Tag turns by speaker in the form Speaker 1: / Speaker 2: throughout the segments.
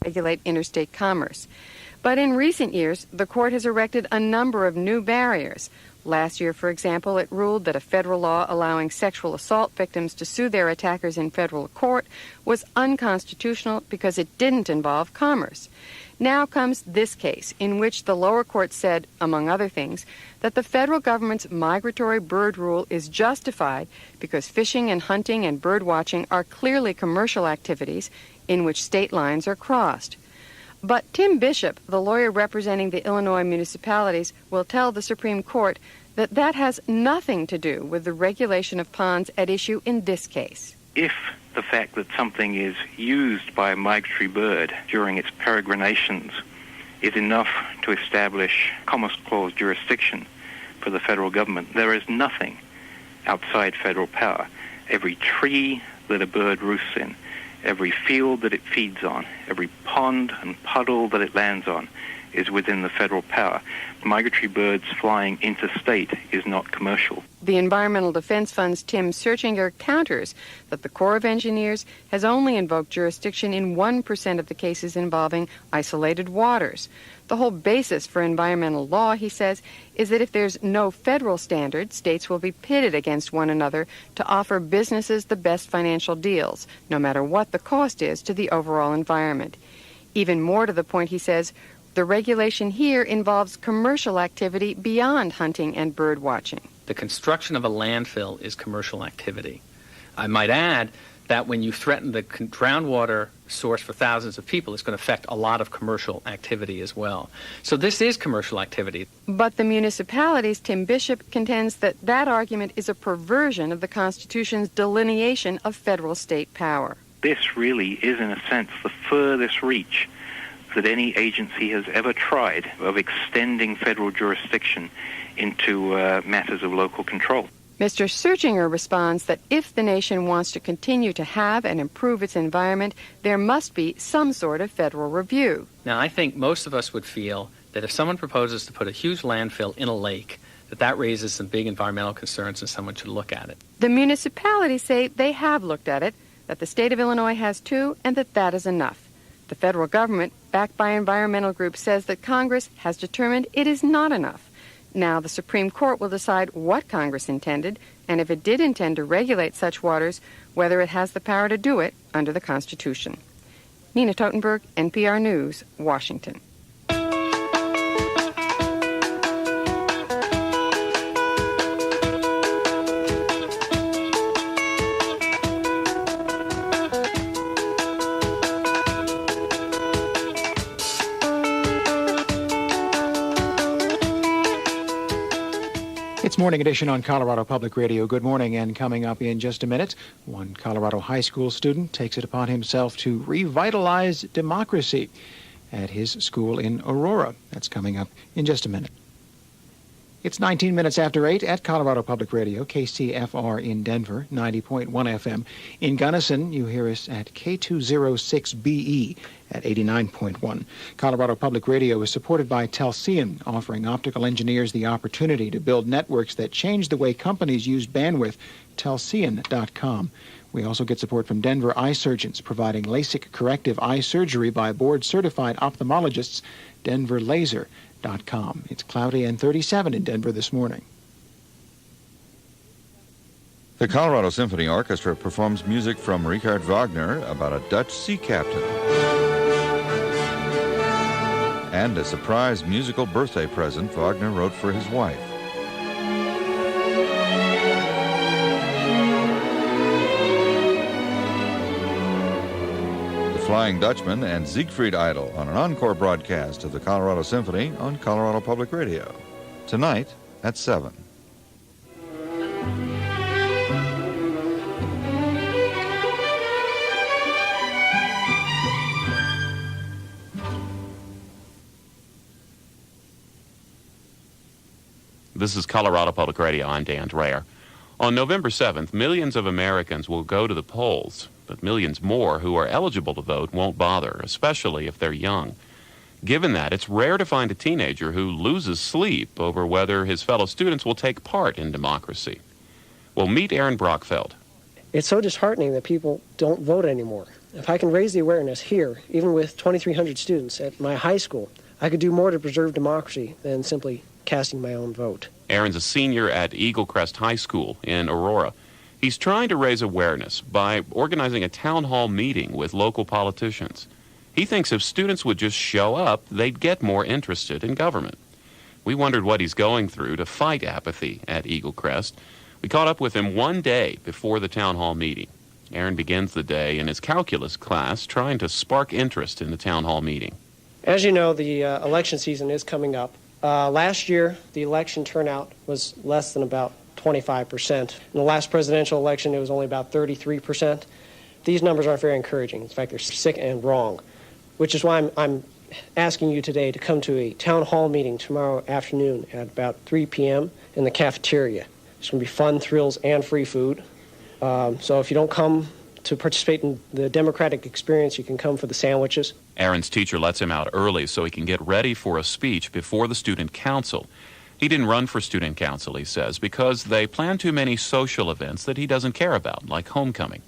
Speaker 1: regulate interstate commerce. But in recent years, the court has erected a number of new barriers. Last year, for example, it ruled that a federal law allowing sexual assault victims to sue their attackers in federal court was unconstitutional because it didn't involve commerce. Now comes this case, in which the lower court said, among other things, that the federal government's migratory bird rule is justified because fishing and hunting and bird watching are clearly commercial activities in which state lines are crossed. But Tim Bishop, the lawyer representing the Illinois municipalities, will tell the Supreme Court that that has nothing to do with the regulation of ponds at issue in this case.
Speaker 2: If the fact that something is used by a migratory bird during its peregrinations is enough to establish Commerce Clause jurisdiction for the federal government, there is nothing outside federal power. Every tree that a bird roosts in, every field that it feeds on, every pond and puddle that it lands on is within the federal power. Migratory birds flying interstate is not commercial.
Speaker 1: The Environmental Defense Fund's Tim Searchinger counters that the Corps of Engineers has only invoked jurisdiction in 1% of the cases involving isolated waters. The whole basis for environmental law, he says, is that if there's no federal standard, states will be pitted against one another to offer businesses the best financial deals, no matter what the cost is to the overall environment. Even more to the point, he says, the regulation here involves commercial activity beyond hunting and bird watching.
Speaker 3: The construction of a landfill is commercial activity. I might add that when you threaten the groundwater source for thousands of people, it's going to affect a lot of commercial activity as well. So this is commercial activity.
Speaker 1: But the municipalities, Tim Bishop contends that that argument is a perversion of the Constitution's delineation of federal-state power.
Speaker 2: This really is, in a sense, the furthest reach that any agency has ever tried of extending federal jurisdiction into matters of local control.
Speaker 1: Mr. Searchinger responds that if the nation wants to continue to have and improve its environment, there must be some sort of federal review.
Speaker 3: Now, I think most of us would feel that if someone proposes to put a huge landfill in a lake, that raises some big environmental concerns and someone should look at it.
Speaker 1: The municipalities say they have looked at it, that the state of Illinois has too, and that is enough. The federal government, backed by environmental groups, says that Congress has determined it is not enough. Now the Supreme Court will decide what Congress intended, and if it did intend to regulate such waters, whether it has the power to do it under the Constitution. Nina Totenberg, NPR News, Washington.
Speaker 4: It's Morning Edition on Colorado Public Radio. Good morning, and coming up in just a minute, one Colorado high school student takes it upon himself to revitalize democracy at his school in Aurora. That's coming up in just a minute. It's 19 minutes after 8 at Colorado Public Radio, KCFR in Denver, 90.1 FM. In Gunnison, you hear us at K206BE at 89.1. Colorado Public Radio is supported by Telcian, offering optical engineers the opportunity to build networks that change the way companies use bandwidth. Telcian.com. We also get support from Denver eye surgeons, providing LASIK corrective eye surgery by board-certified ophthalmologists. DenverLaser.com. It's cloudy and 37 in Denver this morning.
Speaker 5: The Colorado Symphony Orchestra performs music from Richard Wagner about a Dutch sea captain. And a surprise musical birthday present Wagner wrote for his wife. Flying Dutchman and Siegfried Idol on an encore broadcast of the Colorado Symphony on Colorado Public Radio. Tonight at 7.
Speaker 6: This is Colorado Public Radio. I'm Dan Dreyer. On November 7th, millions of Americans will go to the polls, but millions more who are eligible to vote won't bother, especially if they're young. Given that, it's rare to find a teenager who loses sleep over whether his fellow students will take part in democracy. Well, meet Aaron Brockfeld.
Speaker 7: It's so disheartening that people don't vote anymore. If I can raise the awareness here, even with 2,300 students at my high school, I could do more to preserve democracy than simply casting my own vote.
Speaker 6: Aaron's a senior at Eagle Crest High School in Aurora. He's trying to raise awareness by organizing a town hall meeting with local politicians. He thinks if students would just show up, they'd get more interested in government. We wondered what he's going through to fight apathy at Eagle Crest. We caught up with him one day before the town hall meeting. Aaron begins the day in his calculus class trying to spark interest in the town hall meeting.
Speaker 7: As you know, the election season is coming up. Last year, the election turnout was less than about 25%. In the last presidential election, it was only about 33%. These numbers aren't very encouraging. In fact, they're sick and wrong, which is why I'm asking you today to come to a town hall meeting tomorrow afternoon at about 3 p.m. in the cafeteria. There's going to be fun, thrills, and free food. So if you don't come to participate in the democratic experience, you can come for the sandwiches.
Speaker 6: Aaron's teacher lets him out early so he can get ready for a speech before the student council. He didn't run for student council, he says, because they plan too many social events that he doesn't care about, like homecoming.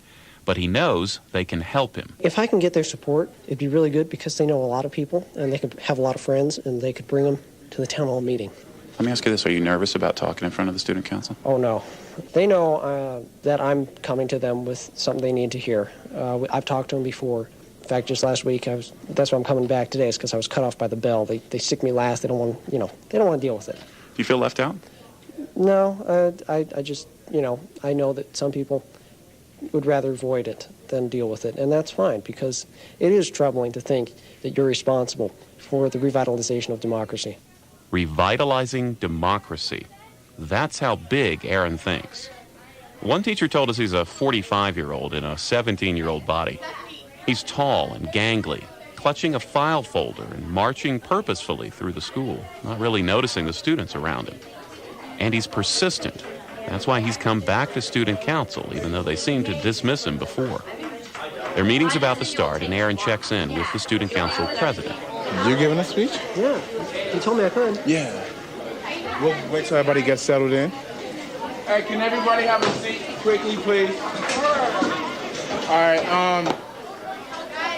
Speaker 6: But he knows they can help him.
Speaker 7: If I can get their support, it'd be really good because they know a lot of people and they could have a lot of friends and they could bring them to the town hall meeting.
Speaker 8: Let me ask you this. Are you nervous about talking in front of the student council?
Speaker 7: Oh, no. They know that I'm coming to them with something they need to hear. I've talked to them before. In fact, just last week, that's why I'm coming back today, is because I was cut off by the bell. They stick me last. They don't want to deal with it.
Speaker 8: Do you feel left out?
Speaker 7: No, I just, I know that some people would rather avoid it than deal with it, and that's fine, because it is troubling to think that you're responsible for the revitalization of democracy.
Speaker 6: Revitalizing democracy. That's how big Aaron thinks. One teacher told us he's a 45-year-old in a 17-year-old body. He's tall and gangly, clutching a file folder and marching purposefully through the school, not really noticing the students around him. And he's persistent. That's why he's come back to student council, even though they seemed to dismiss him before. Their meeting's about to start, and Aaron checks in with the student council president.
Speaker 9: You giving a speech?
Speaker 7: Yeah, you told me I could.
Speaker 9: Yeah. We'll wait till everybody gets settled in. Hey, can everybody have a seat quickly, please? All right,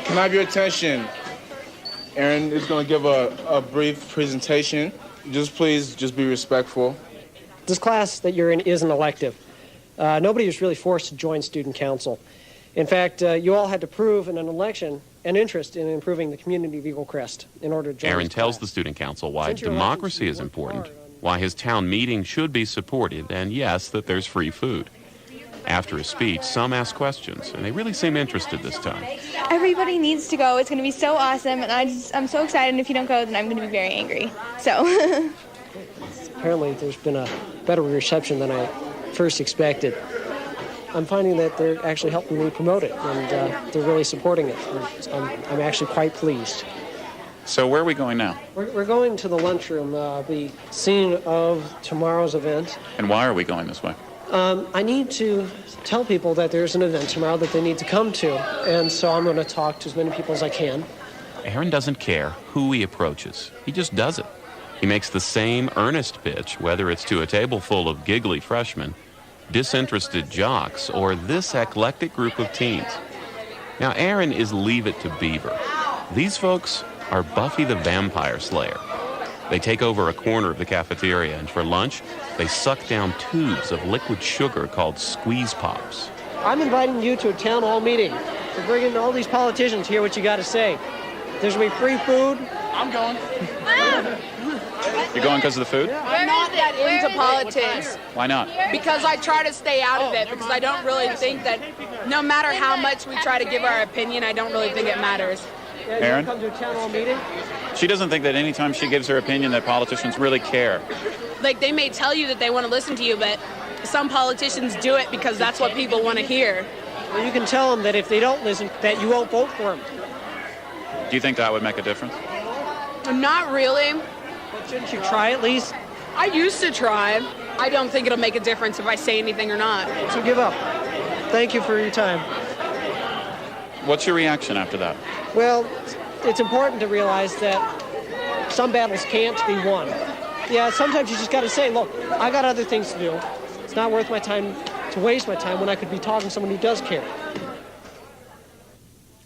Speaker 9: can I have your attention? Aaron is going to give a brief presentation. Please be respectful.
Speaker 7: This class that you're in is an elective. Nobody is really forced to join student council. In fact, you all had to prove in an election an interest in improving the community of Eagle Crest in order to join.
Speaker 6: Aaron tells the student council why democracy is important, why his town meeting should be supported, and yes, that there's free food. After his speech, some ask questions, and they really seem interested this time.
Speaker 10: Everybody needs to go. It's going to be so awesome, and I'm so excited, and if you don't go, then I'm going to be very angry. So.
Speaker 7: Apparently, there's been a better reception than I first expected. I'm finding that they're actually helping me promote it, and they're really supporting it. I'm actually quite pleased.
Speaker 8: So where are we going now?
Speaker 7: We're going to the lunchroom, the scene of tomorrow's event.
Speaker 8: And why are we going this way?
Speaker 7: I need to tell people that there's an event tomorrow that they need to come to, and so I'm going to talk to as many people as I can.
Speaker 6: Aaron doesn't care who he approaches. He just does it. He makes the same earnest pitch, whether it's to a table full of giggly freshmen, disinterested jocks, or this eclectic group of teens. Now, Aaron is Leave It to Beaver. These folks are Buffy the Vampire Slayer. They take over a corner of the cafeteria, and for lunch, they suck down tubes of liquid sugar called squeeze pops.
Speaker 7: I'm inviting you to a town hall meeting to bring in all these politicians, hear what you got to say. There's going to be free food.
Speaker 9: I'm going.
Speaker 8: You're going because of the food?
Speaker 11: I'm not that into politics.
Speaker 8: Why not?
Speaker 11: Because I try to stay out of it, because I don't really think that no matter how much we try to give our opinion, I don't really think it matters.
Speaker 8: Aaron?
Speaker 7: Come to a town hall meeting?
Speaker 8: She doesn't think that anytime she gives her opinion that politicians really care.
Speaker 11: Like, they may tell you that they want to listen to you, but some politicians do it because that's what people want to hear.
Speaker 7: Well, you can tell them that if they don't listen, that you won't vote for them.
Speaker 8: Do you think that would make a difference?
Speaker 11: Not really.
Speaker 7: But shouldn't you try at least?
Speaker 11: I used to try. I don't think it'll make a difference if I say anything or not.
Speaker 7: So give up. Thank you for your time.
Speaker 8: What's your reaction after that?
Speaker 7: Well, it's important to realize that some battles can't be won. Yeah, sometimes you just got to say, look, I got other things to do. It's not worth my time to waste my time when I could be talking to someone who does care.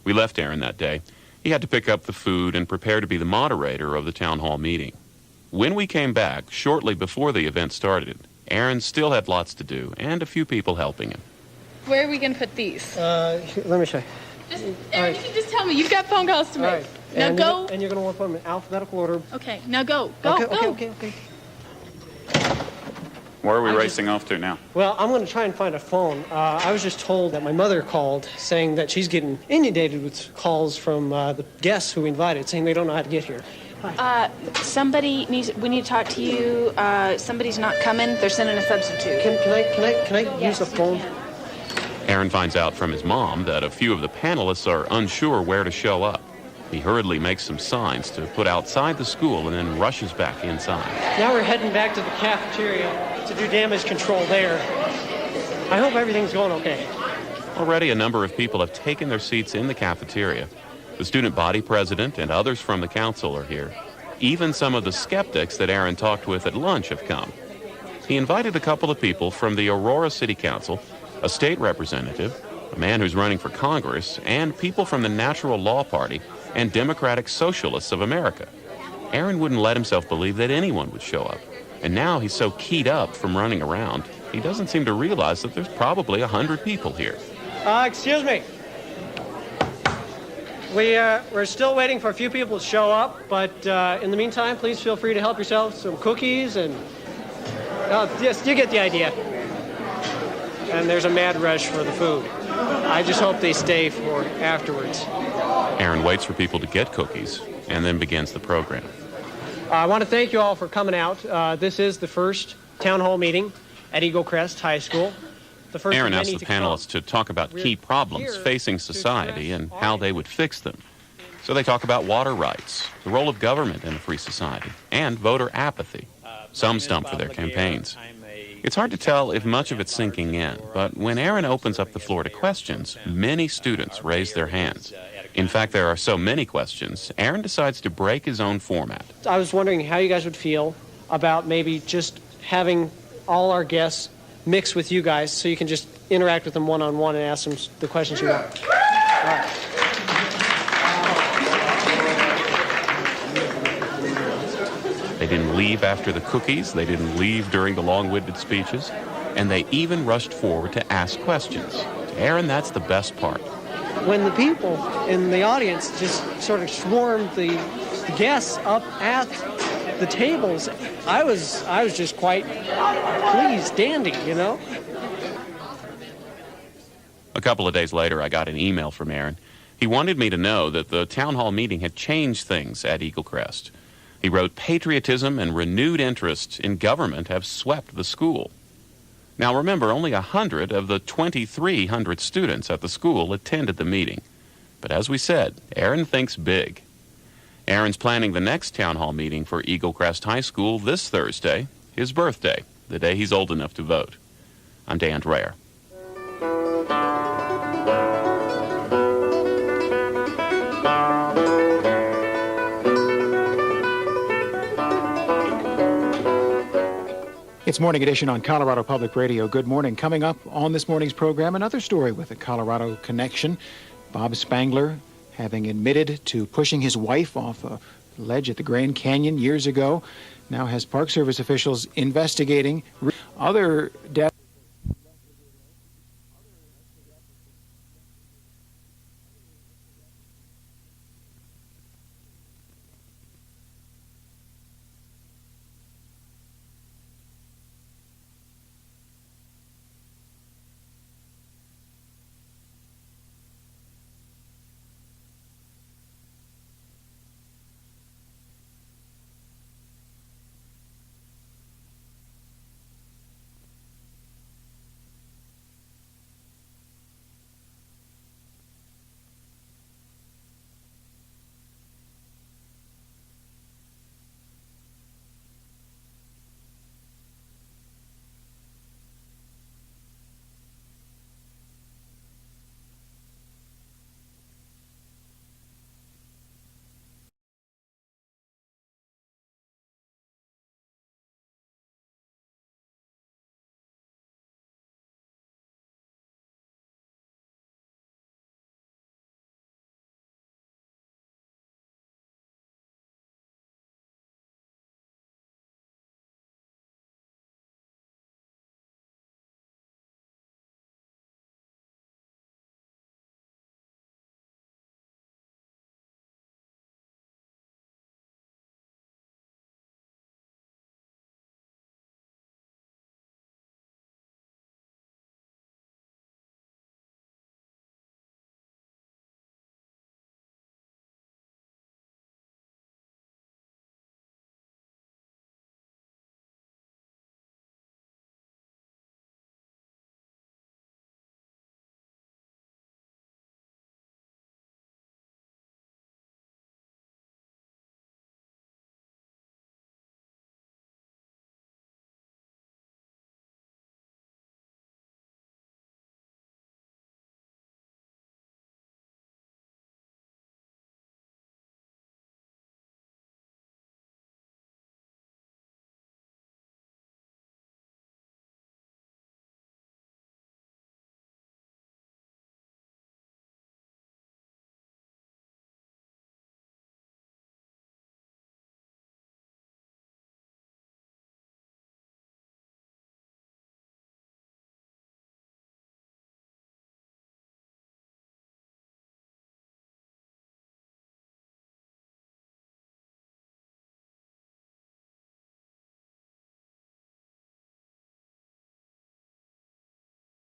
Speaker 6: We left Aaron that day. He had to pick up the food and prepare to be the moderator of the town hall meeting. When we came back, shortly before the event started, Aaron still had lots to do and a few people helping him.
Speaker 11: Where are we going to put these?
Speaker 7: Let me show you.
Speaker 11: Aaron, you can just tell me. You've got phone calls to make.
Speaker 7: Right.
Speaker 11: Now go.
Speaker 7: And you're going to want to put them in alphabetical order.
Speaker 11: Okay, now go. Go, go.
Speaker 7: Okay.
Speaker 8: Where are we racing off to now?
Speaker 7: Well, I'm going to try and find a phone. I was just told that my mother called saying that she's getting inundated with calls from the guests who we invited, saying they don't know how to get here.
Speaker 12: We need to talk to you. Somebody's not coming. They're sending a substitute.
Speaker 7: Can I use the phone?
Speaker 6: Aaron finds out from his mom that a few of the panelists are unsure where to show up. He hurriedly makes some signs to put outside the school and then rushes back inside.
Speaker 7: Now we're heading back to the cafeteria to do damage control there. I hope everything's going okay.
Speaker 6: Already a number of people have taken their seats in the cafeteria. The student body president and others from the council are here. Even some of the skeptics that Aaron talked with at lunch have come. He invited a couple of people from the Aurora City Council, a state representative, a man who's running for Congress, and people from the Natural Law Party and Democratic Socialists of America. Aaron wouldn't let himself believe that anyone would show up. And now he's so keyed up from running around, he doesn't seem to realize that there's probably 100 people here.
Speaker 7: Excuse me. We're still waiting for a few people to show up, but in the meantime, please feel free to help yourselves some cookies and... yes, you get the idea. And there's a mad rush for the food. I just hope they stay for afterwards.
Speaker 6: Aaron waits for people to get cookies and then begins the program.
Speaker 7: I want to thank you all for coming out. This is the first town hall meeting at Eagle Crest High School.
Speaker 6: Aaron asked the panelists to talk about key problems facing society and how they would fix them. So they talk about water rights, the role of government in a free society, and voter apathy. Some stump for their campaigns. It's hard to tell if much of it's sinking in, but when Aaron opens up the floor to questions, many students raise their hands. In fact, there are so many questions, Aaron decides to break his own format.
Speaker 7: I was wondering how you guys would feel about maybe just having all our guests mix with you guys so you can just interact with them one-on-one and ask them the questions you want. All right.
Speaker 6: They didn't leave after the cookies, they didn't leave during the long-winded speeches, and they even rushed forward to ask questions. To Aaron, that's the best part.
Speaker 7: When the people in the audience just sort of swarmed the guests up at the tables, I was just quite pleased, dandy, you know?
Speaker 6: A couple of days later, I got an email from Aaron. He wanted me to know that the town hall meeting had changed things at Eagle Crest. He wrote, patriotism and renewed interest in government have swept the school. Now remember, only 100 of the 2,300 students at the school attended the meeting. But as we said, Aaron thinks big. Aaron's planning the next town hall meeting for Eagle Crest High School this Thursday, his birthday, the day he's old enough to vote. I'm Dan Dreyer.
Speaker 4: It's Morning Edition on Colorado Public Radio. Good morning. Coming up on this morning's program, another story with a Colorado connection. Bob Spangler, having admitted to pushing his wife off a ledge at the Grand Canyon years ago, now has Park Service officials investigating other deaths.